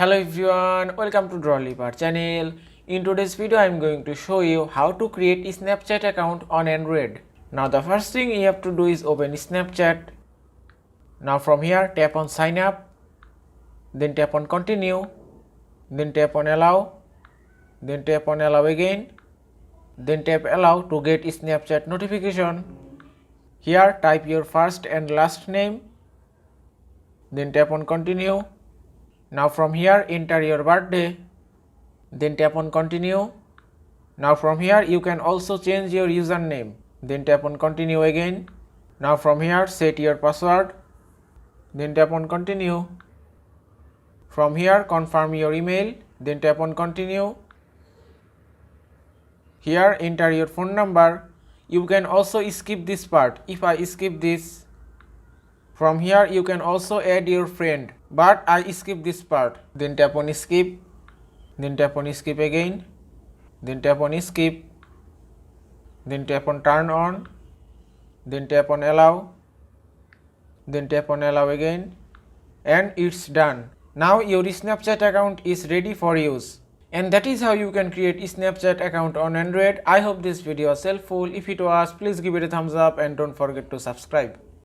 Hello everyone, welcome to Drawleaper channel. In today's video I am going to show you how to create a Snapchat account on Android. Now the first thing you have to do is open Snapchat. Now from here tap on sign up, then tap on continue, then tap on allow, then tap on allow again, then tap allow to get Snapchat notification. Here type your first and last name, then tap on continue. Now from here enter your birthday, then tap on continue. Now from here you can also change your username, then tap on continue again. Now from here set your password, then tap on continue. From here confirm your email, then tap on continue. Here enter your phone number. You can also skip this part. If I skip this, from here you can also add your friend, but I skip this part. Then tap on skip, then tap on skip again, then tap on skip, then tap on turn on, then tap on allow, then tap on allow again, and it's done. Now your Snapchat account is ready for use. And that is how you can create a Snapchat account on Android. I hope this video was helpful. If it was, please give it a thumbs up and don't forget to subscribe.